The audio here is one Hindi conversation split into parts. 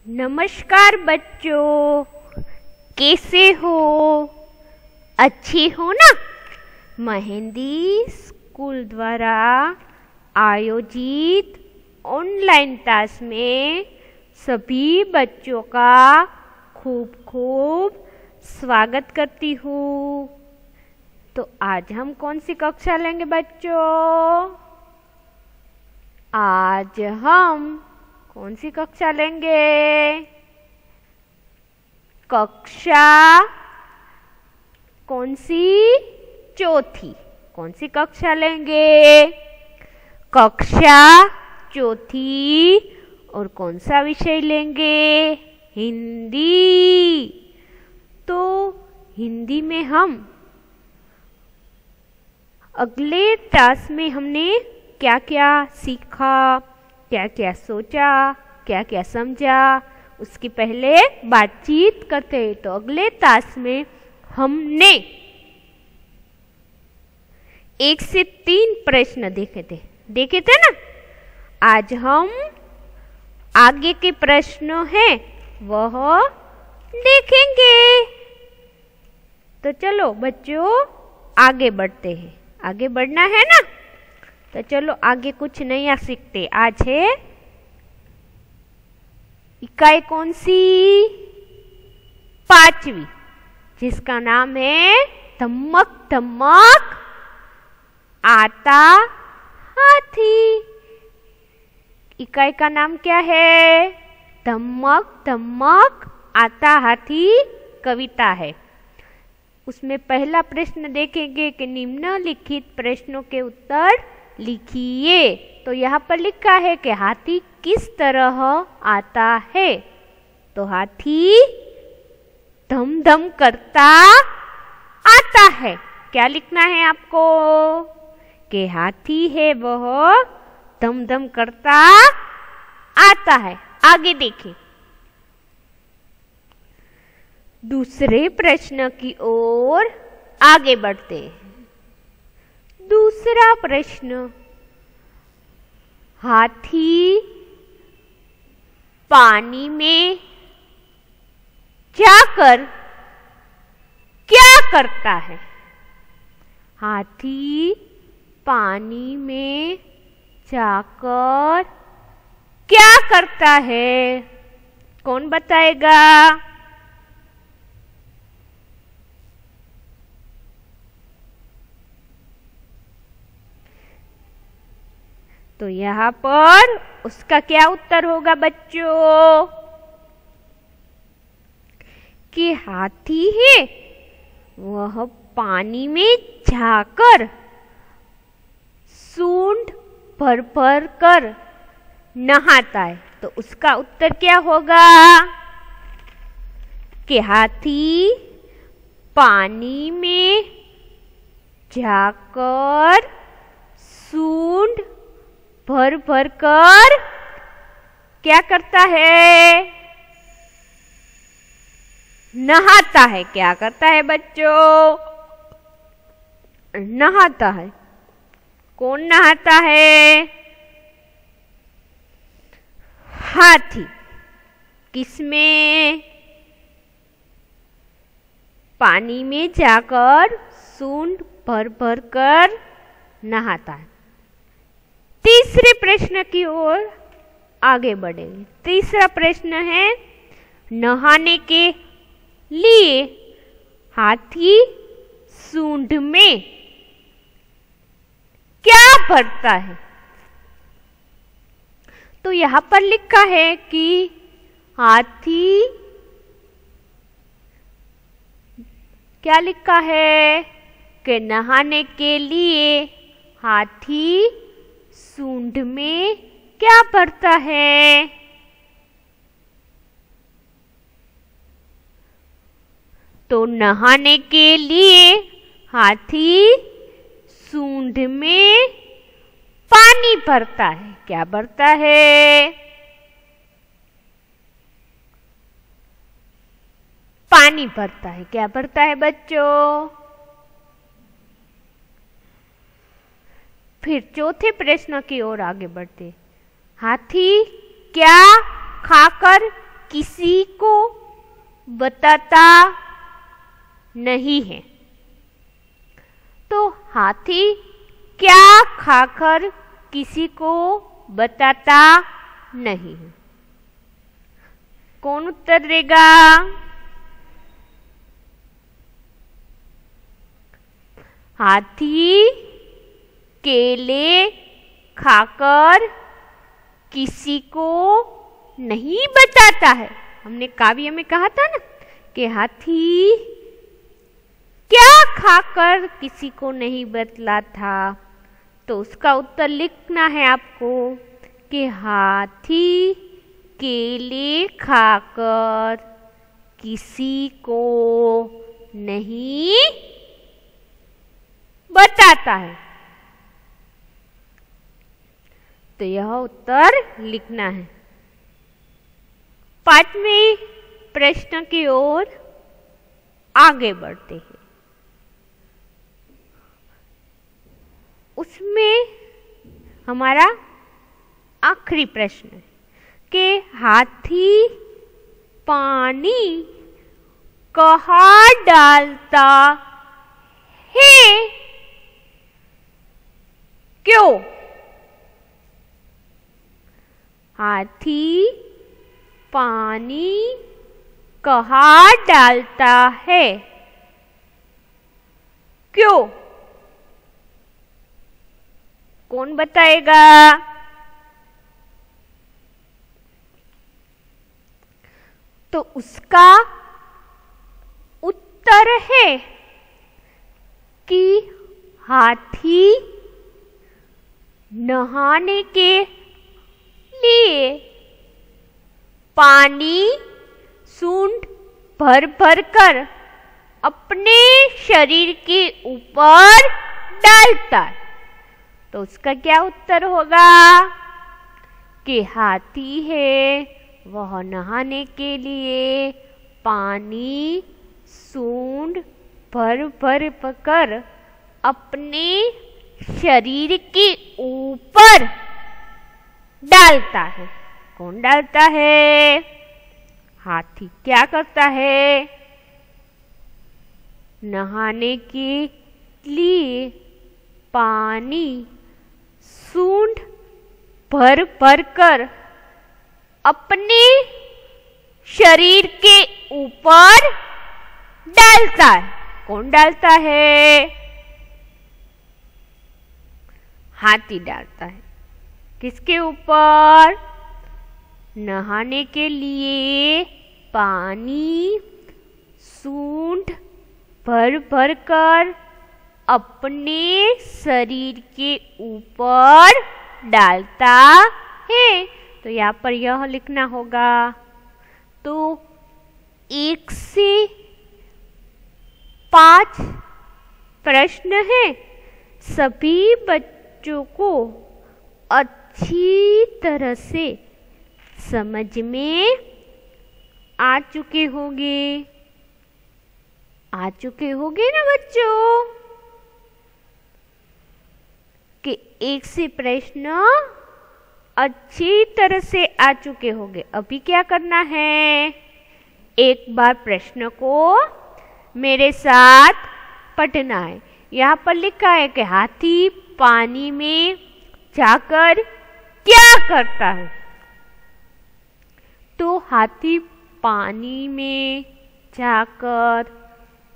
नमस्कार बच्चों, कैसे हो? अच्छे हो ना? मेहंदी स्कूल द्वारा आयोजित ऑनलाइन क्लास में सभी बच्चों का खूब खूब स्वागत करती हूँ। तो आज हम कौन सी कक्षा लेंगे बच्चों? आज हम कौन सी कक्षा लेंगे? कक्षा कौन सी? चौथी। कौन सी कक्षा लेंगे? कक्षा चौथी। और कौन सा विषय लेंगे? हिंदी। तो हिंदी में हम अगले क्लास में हमने क्या क्या सीखा, क्या क्या सोचा, क्या क्या समझा, उसकी पहले बातचीत करते हैं। तो अगले क्लास में हमने 1 से 3 प्रश्न देखे थे ना। आज हम आगे के प्रश्न हैं वह देखेंगे। तो चलो बच्चों आगे बढ़ते हैं। आगे बढ़ना है ना? तो चलो आगे कुछ नया सीखते। आज है इकाई कौन सी? 5वीं, जिसका नाम है धमक धमक आता हाथी। इकाई का नाम क्या है? धमक धमक आता हाथी कविता है। उसमें पहला प्रश्न देखेंगे कि निम्नलिखित प्रश्नों के उत्तर लिखिए। तो यहाँ पर लिखा है कि हाथी किस तरह आता है। तो हाथी धम धम करता आता है। क्या लिखना है आपको? कि हाथी है वह धम धम करता आता है। आगे देखें। दूसरे प्रश्न की ओर आगे बढ़ते हैं। दूसरा प्रश्न, हाथी पानी में जाकर क्या करता है? हाथी पानी में जाकर क्या करता है? कौन बताएगा? तो यहाँ पर उसका क्या उत्तर होगा बच्चों? कि हाथी है वह पानी में जाकर सूंड भर भर कर नहाता है। तो उसका उत्तर क्या होगा? कि हाथी पानी में जाकर सूंड भर भर कर क्या करता है? नहाता है। क्या करता है बच्चों? नहाता है। कौन नहाता है? हाथी। किसमें? पानी में जाकर सूंड भर भर कर नहाता है। तीसरे प्रश्न की ओर आगे बढ़ेंगे। तीसरा प्रश्न है, नहाने के लिए हाथी सूंड में क्या भरता है? तो यहां पर लिखा है कि हाथी क्या लिखा है? कि नहाने के लिए हाथी सूंड में क्या भरता है? तो नहाने के लिए हाथी सूंड में पानी भरता है। क्या भरता है? पानी भरता है। क्या भरता है बच्चों? फिर चौथे प्रश्न की ओर आगे बढ़ते। हाथी क्या खाकर किसी को बताता नहीं है। तो हाथी क्या खाकर किसी को बताता नहीं है? कौन उत्तर देगा? हाथी केले खाकर किसी को नहीं बताता है। हमने काव्य में कहा था ना कि हाथी क्या खाकर किसी को नहीं बतला था। तो उसका उत्तर लिखना है आपको कि हाथी केले खाकर किसी को नहीं बताता है। तो यह उत्तर लिखना है। 5वें प्रश्न की ओर आगे बढ़ते हैं। उसमें हमारा आखिरी प्रश्न है कि हाथी पानी कहाँ डालता है? क्यों? हाथी पानी कहाँ डालता है? क्यों? कौन बताएगा? तो उसका उत्तर है कि हाथी नहाने के लिए पानी सूंड भर भर कर अपने शरीर के ऊपर डालता है। तो उसका क्या उत्तर होगा कि हाथी है वह नहाने के लिए पानी सूंड भर भर कर अपने शरीर के ऊपर डालता है। कौन डालता है? हाथी क्या करता है? नहाने के लिए पानी सूंड भर भर कर अपने शरीर के ऊपर डालता है। कौन डालता है? हाथी डालता है। किसके ऊपर? नहाने के लिए पानी सूंड भर भर कर अपने शरीर के ऊपर डालता है। तो यहाँ पर यह लिखना होगा। तो 1 से 5 प्रश्न हैं। सभी बच्चों को अच्छी तरह से समझ में आ चुके होंगे। आ चुके होंगे ना बच्चों कि 1 से प्रश्न अच्छी तरह से आ चुके होंगे। अभी क्या करना है? एक बार प्रश्न को मेरे साथ पढ़ना है। यहाँ पर लिखा है कि हाथी पानी में जाकर क्या करता है? तो हाथी पानी में जाकर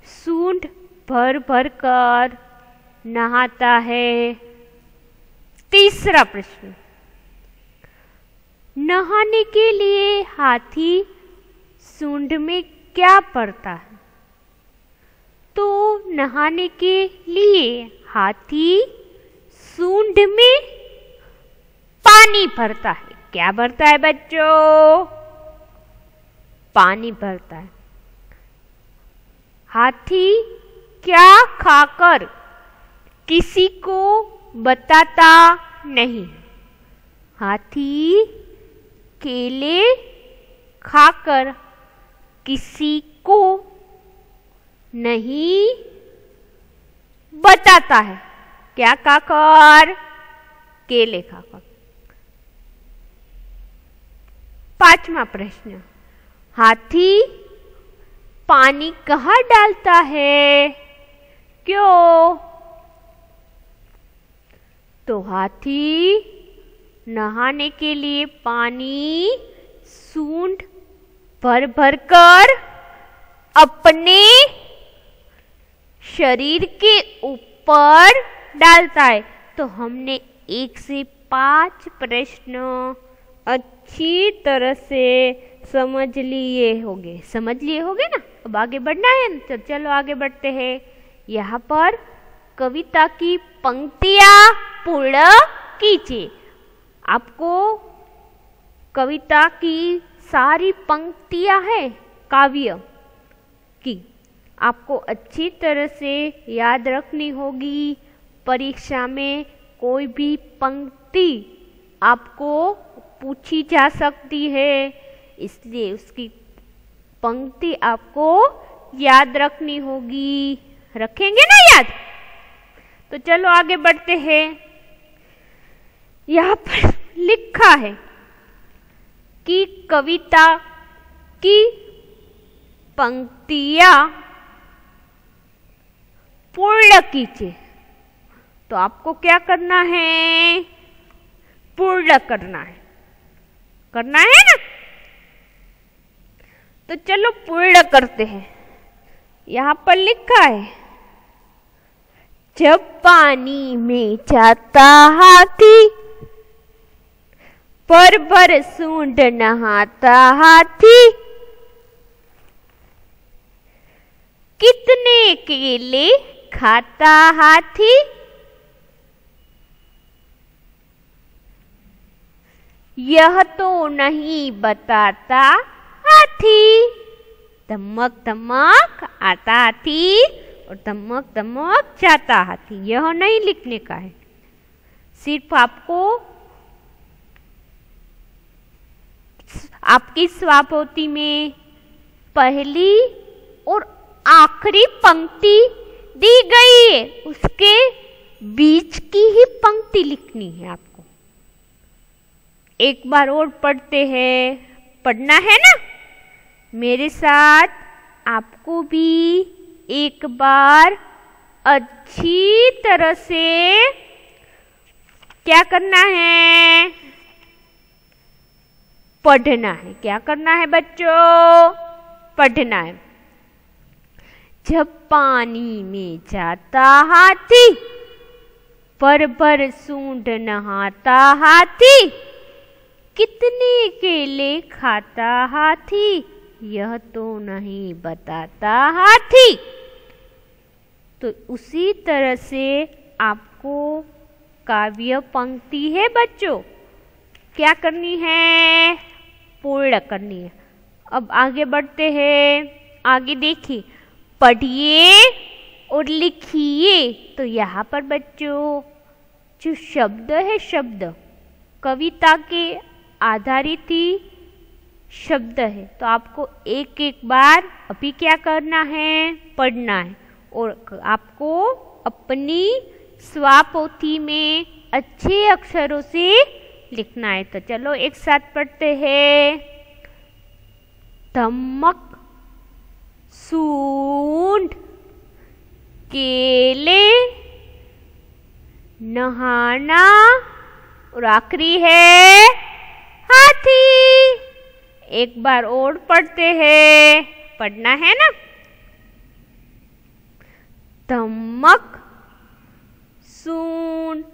सूंड भर भर कर नहाता है। तीसरा प्रश्न, नहाने के लिए हाथी सूंड में क्या भरता है? तो नहाने के लिए हाथी सूंड में पानी भरता है। क्या भरता है बच्चों? पानी भरता है। हाथी क्या खाकर किसी को बताता नहीं? हाथी केले खाकर किसी को नहीं बताता है। क्या खाकर? केले खाकर। 5वां प्रश्न, हाथी पानी कहाँ डालता है? क्यों? तो हाथी नहाने के लिए पानी सूंड भर भर कर अपने शरीर के ऊपर डालता है। तो हमने 1 से 5 प्रश्न अच्छी तरह से समझ लिए होंगे ना। अब आगे बढ़ना है, तो चलो आगे बढ़ते हैं। यहाँ पर कविता की पंक्तियाँ पूर्ण कीजिए। आपको कविता की सारी पंक्तियाँ हैं काव्य की, आपको अच्छी तरह से याद रखनी होगी। परीक्षा में कोई भी पंक्ति आपको पूछी जा सकती है, इसलिए उसकी पंक्ति आपको याद रखनी होगी। रखेंगे ना याद? तो चलो आगे बढ़ते हैं। यहाँ पर लिखा है कि कविता की पंक्तियाँ पूर्ण कीजिए। तो आपको क्या करना है? पूर्ण करना है ना। तो चलो पूर्ण करते हैं। यहाँ पर लिखा है, जब पानी में जाता हाथी, भर भर सूंड नहाता हाथी, कितने केले खाता हाथी, यह तो नहीं बताता हाथी। धमक धमक आता हाथी और धमक धमक जाता हाथी, यह नहीं लिखने का है। सिर्फ आपको आपकी स्वापोथी में पहली और आखिरी पंक्ति दी गई है, उसके बीच की ही पंक्ति लिखनी है आपको। एक बार और पढ़ते हैं, पढ़ना है ना मेरे साथ। आपको भी एक बार अच्छी तरह से क्या करना है? पढ़ना है। क्या करना है बच्चों? पढ़ना है। जब पानी में जाता हाथी, भर भर सूंड नहाता हाथी, कितने केले खाता हाथी, यह तो नहीं बताता हाथी। तो उसी तरह से आपको काव्य पंक्ति है बच्चों, क्या करनी है? पूर्ण करनी है। अब आगे बढ़ते हैं। आगे देखिए, पढ़िए और लिखिए। तो यहाँ पर बच्चों जो शब्द है, शब्द कविता के आधारित ही शब्द है। तो आपको एक एक बार अभी क्या करना है? पढ़ना है। और आपको अपनी स्वापोथी में अच्छे अक्षरों से लिखना है। तो चलो एक साथ पढ़ते हैं। धमक सूंड केले नहाना और आखिरी है हाथी। एक बार और पढ़ते हैं, पढ़ना है ना। धमक सूंड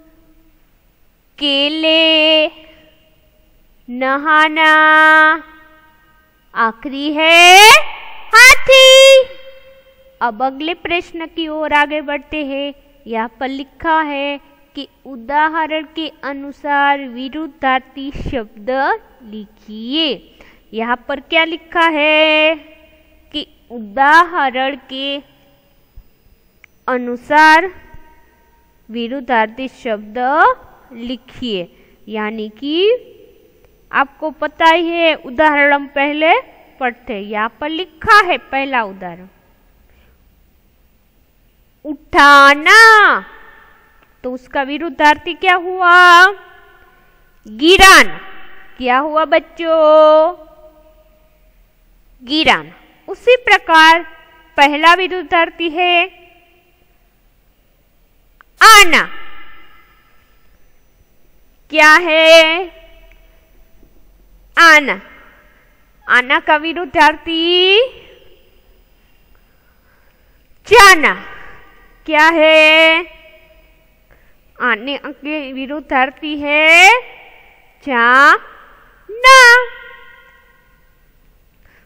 केले नहाना आखिरी है हाथी। अब अगले प्रश्न की ओर आगे बढ़ते हैं। यहाँ पर लिखा है कि उदाहरण के अनुसार विरुद्धार्थी शब्द लिखिए। यहाँ पर क्या लिखा है कि उदाहरण के अनुसार विरुद्धार्थी शब्द लिखिए। यानी कि आपको पता ही है, उदाहरण हम पहले पढ़ते हैं। यहाँ पर लिखा है पहला उदाहरण, उठाना। तो उसका विरुद्धार्थी क्या हुआ? गिराना। क्या हुआ बच्चों? गिराना। उसी प्रकार पहला विरुद्धार्थी है आना। क्या है आना? आना का विरुद्धार्थी जाना। क्या है? आने के विरुद्धार्थी है जाना।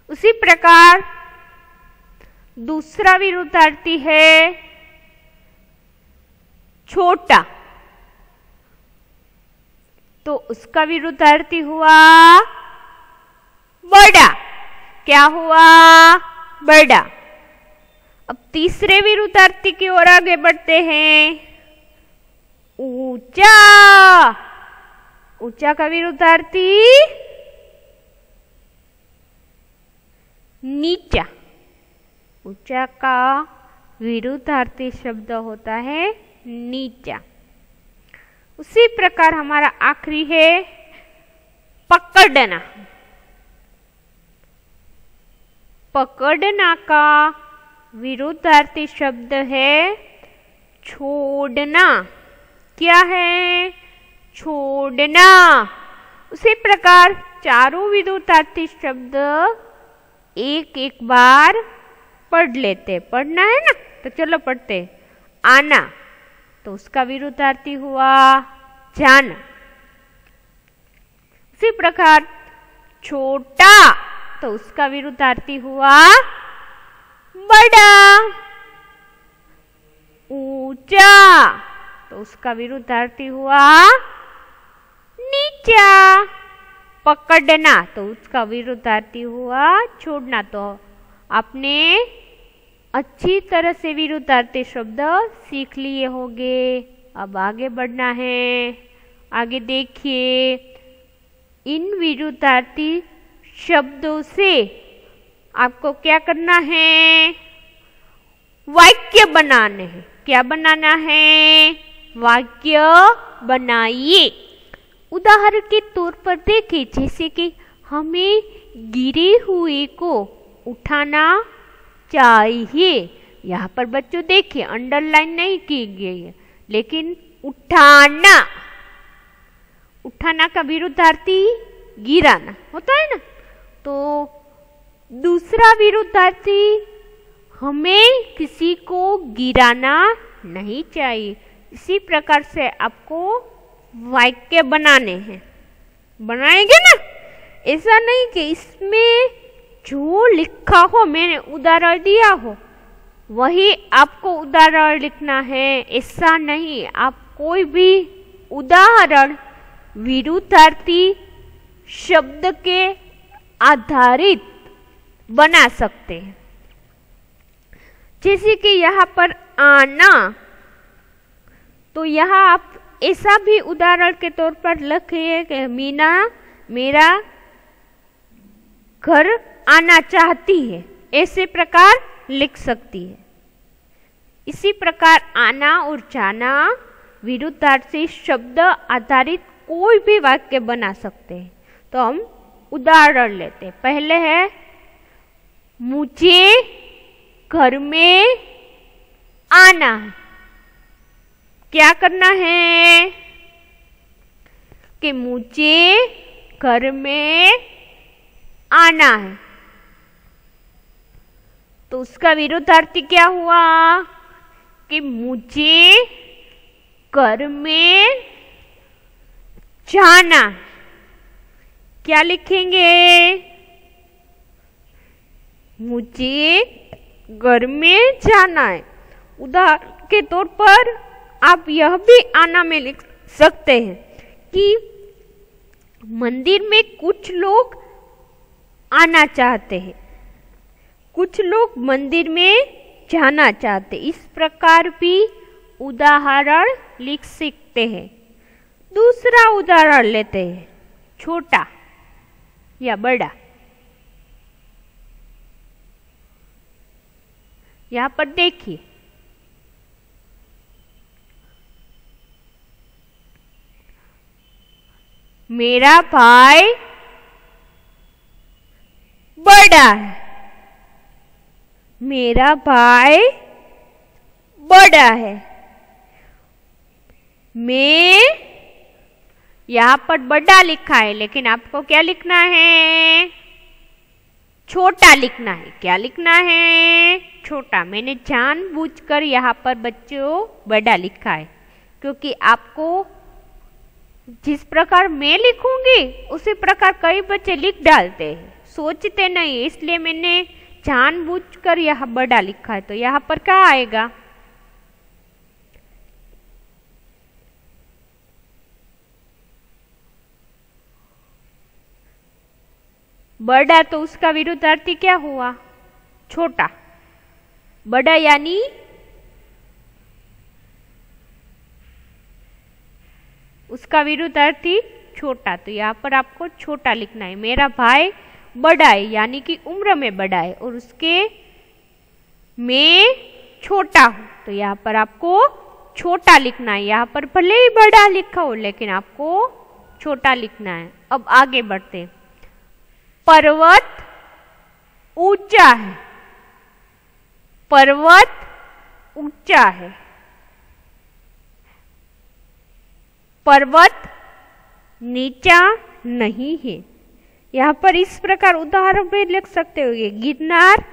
उसी प्रकार दूसरा विरुद्धार्थी है छोटा, तो उसका विरुद्धार्थी हुआ बड़ा। क्या हुआ? बड़ा। अब तीसरे विरुद्धार्थी की ओर आगे बढ़ते हैं। ऊंचा। ऊंचा का विरुद्धार्थी नीचा। ऊंचा का विरुद्धार्थी शब्द होता है नीचा। उसी प्रकार हमारा आखिरी है पकड़ना। पकड़ना का विरुद्धार्थी शब्द है छोड़ना। क्या है? छोड़ना। उसी प्रकार चारों विरुद्धार्थी शब्द एक एक बार पढ़ लेते। पढ़ना है ना, तो चलो पढ़ते। आना, तो उसका विरुद्धार्थी हुआ जाना। इसी प्रकार छोटा, तो उसका विरुद्धार्थी हुआ बड़ा। ऊंचा, तो उसका विरुद्धार्थी हुआ नीचा। पकड़ना, तो उसका विरुद्धार्थी हुआ छोड़ना। तो आपने अच्छी तरह से विरुद्धार्थी शब्द सीख लिए होंगे। अब आगे बढ़ना है। आगे देखिए, इन विरुद्धार्थी शब्दों से आपको क्या करना है? वाक्य बनाने हैं। क्या बनाना है? वाक्य बनाइए। उदाहरण के तौर पर देखिए, जैसे कि हमें गिरे हुए को उठाना चाहिए। यहाँ पर बच्चों देखिए, अंडरलाइन नहीं की गई है, लेकिन उठाना। उठाना का विरुद्धार्थी गिराना होता है ना। तो दूसरा विरुद्धार्थी, हमें किसी को गिराना नहीं चाहिए। इसी प्रकार से आपको वाक्य बनाने हैं। बनाएंगे ना? ऐसा नहीं कि इसमें जो लिखा हो, मैंने उदाहरण दिया हो, वही आपको उदाहरण लिखना है, ऐसा नहीं। आप कोई भी उदाहरण विरुद्धार्थी शब्द के आधारित बना सकते हैं। जैसे कि यहाँ पर आना, तो यहाँ आप ऐसा भी उदाहरण के तौर पर लिखिए कि मीना मेरा घर आना चाहती है। ऐसे प्रकार लिख सकती है। इसी प्रकार आना और जाना विरुद्धार्थी शब्द आधारित कोई भी वाक्य बना सकते हैं। तो हम उदाहरण लेते हैं। पहले है, मुझे घर में आना है। क्या करना है? कि मुझे घर में आना है। तो उसका विरुद्धार्थी क्या हुआ? कि मुझे घर में जाना। क्या लिखेंगे? मुझे घर में जाना है। उदाहरण के तौर पर आप यह भी आना में लिख सकते हैं कि मंदिर में कुछ लोग आना चाहते हैं, कुछ लोग मंदिर में जाना चाहते। इस प्रकार भी उदाहरण लिख सकते हैं। दूसरा उदाहरण लेते हैं, छोटा या बड़ा। यहाँ पर देखिए, मेरा भाई बड़ा है। मेरा भाई बड़ा है। मैं, यहाँ पर बड़ा लिखा है लेकिन आपको क्या लिखना है? छोटा लिखना है। क्या लिखना है? छोटा। मैंने जानबूझकर यहाँ पर बच्चों बड़ा लिखा है क्योंकि आपको जिस प्रकार मैं लिखूंगी उसी प्रकार कई बच्चे लिख डालते हैं, सोचते नहीं, इसलिए मैंने जानबूझकर यह बड़ा लिखा है। तो यहाँ पर क्या आएगा? बड़ा, तो उसका विरुद्धार्थी क्या हुआ? छोटा। बड़ा यानी उसका विरुद्धार्थी छोटा। तो यहाँ पर आपको छोटा लिखना है। मेरा भाई बड़ा है यानी कि उम्र में बड़ा है और उसके मैं छोटा हूं, तो यहाँ पर आपको छोटा लिखना है। यहाँ पर भले ही बड़ा लिखा हो लेकिन आपको छोटा लिखना है। अब आगे बढ़ते हैं। पर्वत ऊंचा है। पर्वत ऊंचा है। पर्वत नीचा नहीं है। यहाँ पर इस प्रकार उदाहरण भी लिख सकते हो। ये गिरनार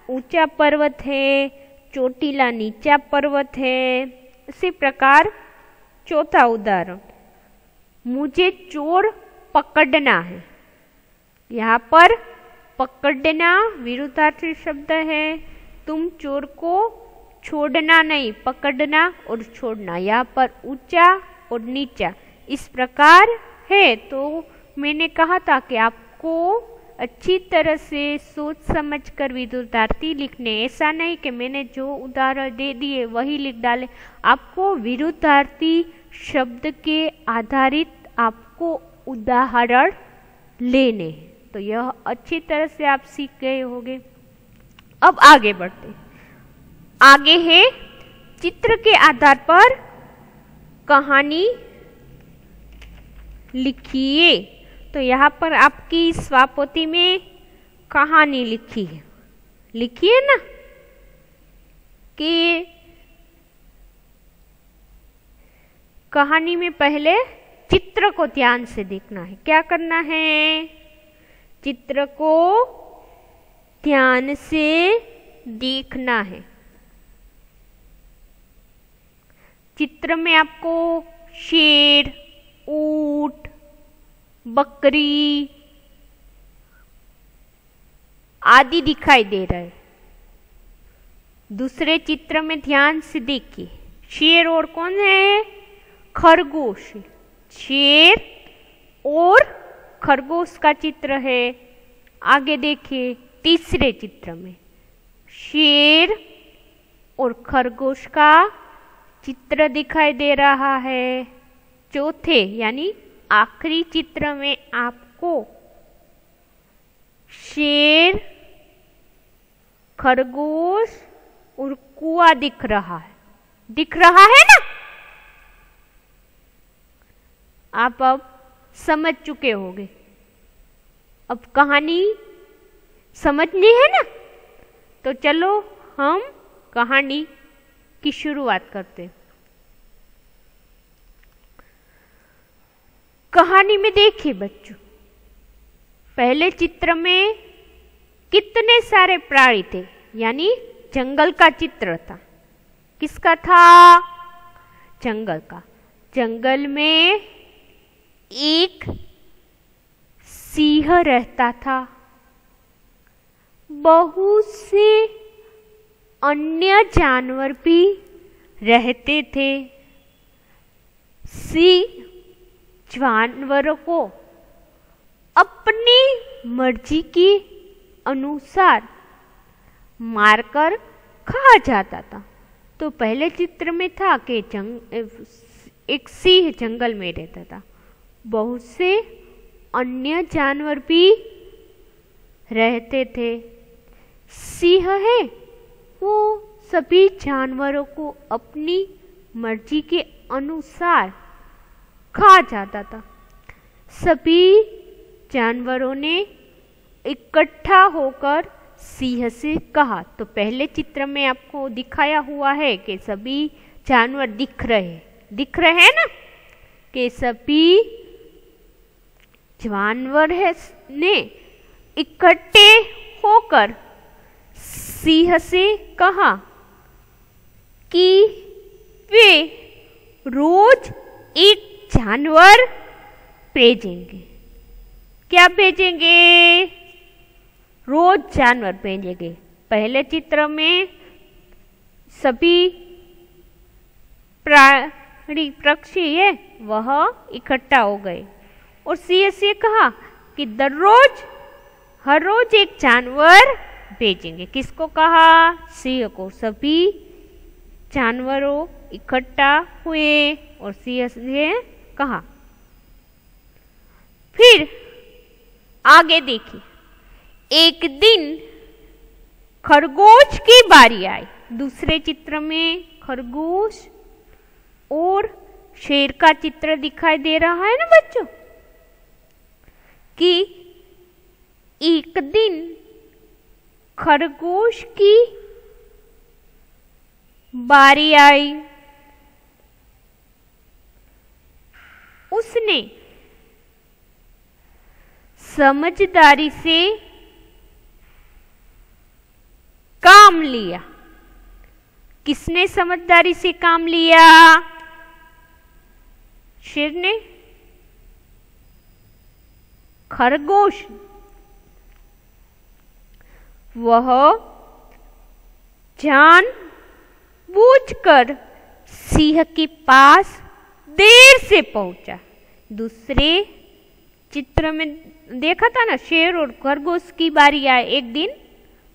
ऊंचा पर्वत है, चोटीला नीचा पर्वत है। इसी प्रकार चौथा उदाहरण, मुझे चोर पकड़ना है। यहाँ पर पकड़ना विरुद्धार्थी शब्द है। तुम चोर को छोड़ना नहीं, पकड़ना और छोड़ना। यहाँ पर ऊंचा और नीचा इस प्रकार है। तो मैंने कहा था कि आपको अच्छी तरह से सोच समझकर विरुद्धार्थी लिखने, ऐसा नहीं कि मैंने जो उदाहरण दे दिए वही लिख डाले। आपको विरुद्धार्थी शब्द के आधारित आपको उदाहरण लेने हैं। तो यह अच्छी तरह से आप सीख गए होंगे। अब आगे बढ़ते। आगे है चित्र के आधार पर कहानी लिखिए। तो यहाँ पर आपकी स्वापोथी में कहानी लिखी है, लिखिए ना कि कहानी में पहले चित्र को ध्यान से देखना है। क्या करना है? चित्र को ध्यान से देखना है। चित्र में आपको शेर, ऊंट, बकरी आदि दिखाई दे रहा है। दूसरे चित्र में ध्यान से देखिए। शेर और कौन है? खरगोश। शेर और खरगोश का चित्र है। आगे देखिए तीसरे चित्र में शेर और खरगोश का चित्र दिखाई दे रहा है। चौथे यानी आखिरी चित्र में आपको शेर, खरगोश और कुआ दिख रहा है। दिख रहा है ना? आप अब समझ चुके होंगे। अब कहानी समझनी है ना? तो चलो हम कहानी की शुरुआत करते हैं। कहानी में देखिए बच्चों, पहले चित्र में कितने सारे प्राणी थे, यानी जंगल का चित्र था। किसका था? जंगल का। जंगल में एक सिंह रहता था। बहुत से अन्य जानवर भी रहते थे। सिंह जानवरों को अपनी मर्जी के अनुसार मारकर खा जाता था। तो पहले चित्र में था कि एक सिंह जंगल में रहता था। बहुत से अन्य जानवर भी रहते थे। सिंह है वो सभी जानवरों को अपनी मर्जी के अनुसार खा जाता था। सभी जानवरों ने इकट्ठा होकर सिंह से कहा। तो पहले चित्र में आपको दिखाया हुआ है कि सभी जानवर दिख रहे हैं ना, कि सभी जानवर ने इकट्ठे होकर सिंह से कहा कि वे रोज एक जानवर भेजेंगे। क्या भेजेंगे? रोज जानवर भेजेंगे। पहले चित्र में सभी प्राणी पक्षी है वह इकट्ठा हो गए और सिंह से कहा कि हर रोज एक जानवर भेजेंगे। किसको कहा? सिंह को। सभी जानवरों इकट्ठा हुए और सिंह ने कहा। फिर आगे देखिए, एक दिन खरगोश की बारी आई। दूसरे चित्र में खरगोश और शेर का चित्र दिखाई दे रहा है ना बच्चों, कि एक दिन खरगोश की बारी आई। उसने समझदारी से काम लिया। किसने समझदारी से काम लिया? शेर ने? खरगोश। वह जानबूझकर सिंह के पास देर से पहुंचा। दूसरे चित्र में देखा था ना, शेर और खरगोश की बारी आए। एक दिन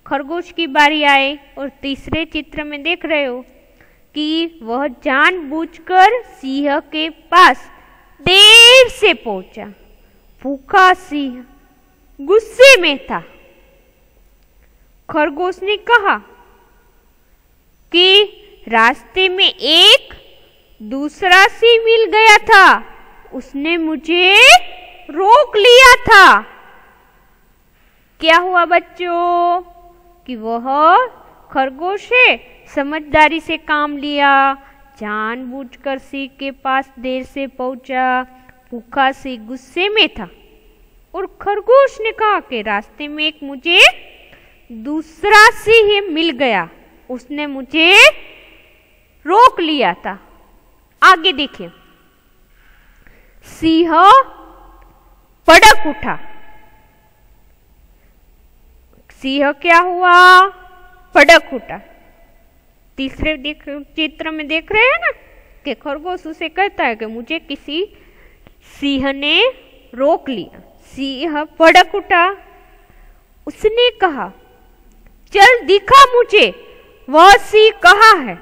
खरगोश की बारी आए और तीसरे चित्र में देख रहे हो कि वह जानबूझकर सिंह के पास देर से पहुंचा। भूखा सिंह गुस्से में था। खरगोश ने कहा कि रास्ते में एक दूसरा सिंह मिल गया था, उसने मुझे रोक लिया था। क्या हुआ बच्चों? कि वह खरगोश है, समझदारी से काम लिया, जानबूझकर सिंह के पास देर से पहुंचा। भूखा सिंह गुस्से में था और खरगोश ने कहा कि रास्ते में एक मुझे दूसरा सिंह मिल गया, उसने मुझे रोक लिया था। आगे देखिए, सिंह भड़क उठा। सिंह क्या हुआ? भड़क उठा। तीसरे चित्र में देख रहे हैं ना कि खरगोश उसे कहता है कि मुझे किसी सिंह ने रोक लिया। सिंह भड़क उठा। उसने कहा, चल दिखा मुझे वह सिंह कहाँ है।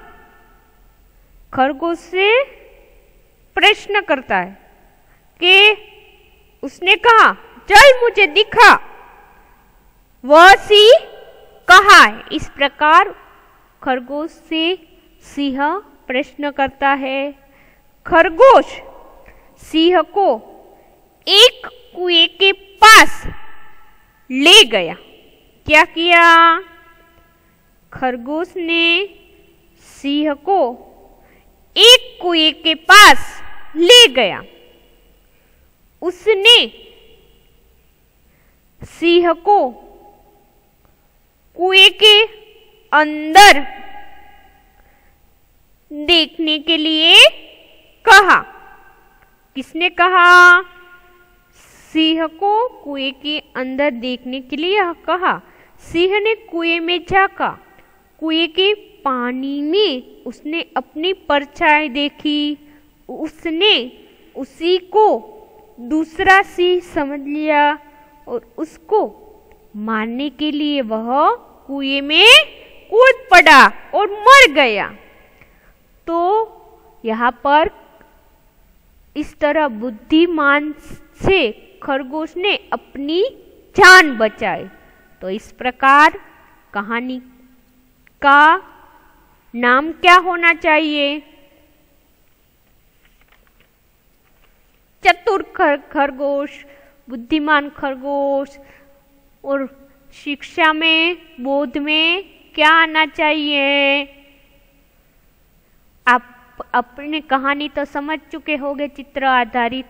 खरगोश से प्रश्न करता है कि उसने कहा, चल मुझे दिखा वह सिंह कहाँ है। इस प्रकार खरगोश से सिंह प्रश्न करता है। खरगोश सिंह को एक कुएं के पास ले गया। क्या किया? खरगोश ने सिंह को एक कुएं के पास ले गया। उसने सिंह को कुएं के अंदर देखने के लिए कहा। किसने कहा? सिंह को कुएं के अंदर देखने के लिए कहा। सिंह ने कुएं में झांका। कुएं के पानी में उसने अपनी परछाई देखी। उसने उसी को दूसरा सिंह समझ लिया और उसको मारने के लिए वह कुएं में कूद पड़ा और मर गया। तो यहाँ पर इस तरह बुद्धिमान से खरगोश ने अपनी जान बचाई। तो इस प्रकार कहानी का नाम क्या होना चाहिए? चतुर खरगोश, बुद्धिमान खरगोश और शिक्षा में, बोध में क्या आना चाहिए? आप अपनी कहानी तो समझ चुके होंगे चित्र आधारित,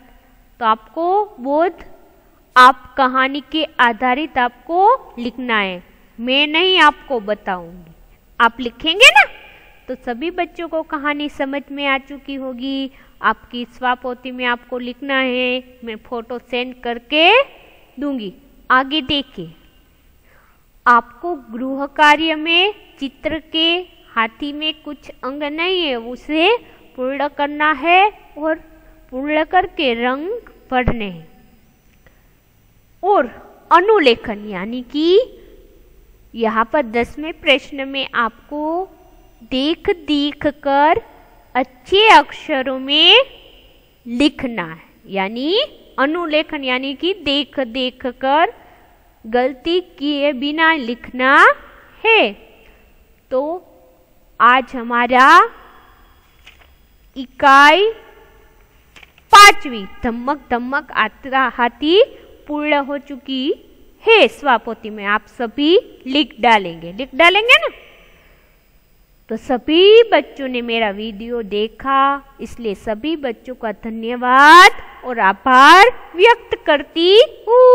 तो आपको बोध, आप कहानी के आधारित आपको लिखना है। मैं नहीं आपको बताऊंगी, आप लिखेंगे ना तो सभी बच्चों को कहानी समझ में आ चुकी होगी। आपकी स्वापोथी में आपको लिखना है, मैं फोटो सेंड करके दूंगी। आगे देखिए, आपको गृह कार्य में चित्र के हाथी में कुछ अंग नहीं है, उसे पूर्ण करना है और पूर्ण करके रंग भरने हैं। और अनुलेखन यानी कि यहाँ पर 10वें प्रश्न में आपको देख देख कर अच्छे अक्षरों में लिखना है, यानी अनुलेखन यानी कि देख देख कर गलती किए बिना लिखना है। तो आज हमारा इकाई 5वीं धमक धमक आता हाथी पूर्ण हो चुकी है। स्वापोथी में आप सभी लिख डालेंगे ना। तो सभी बच्चों ने मेरा वीडियो देखा, इसलिए सभी बच्चों का धन्यवाद और आभार व्यक्त करती हूँ।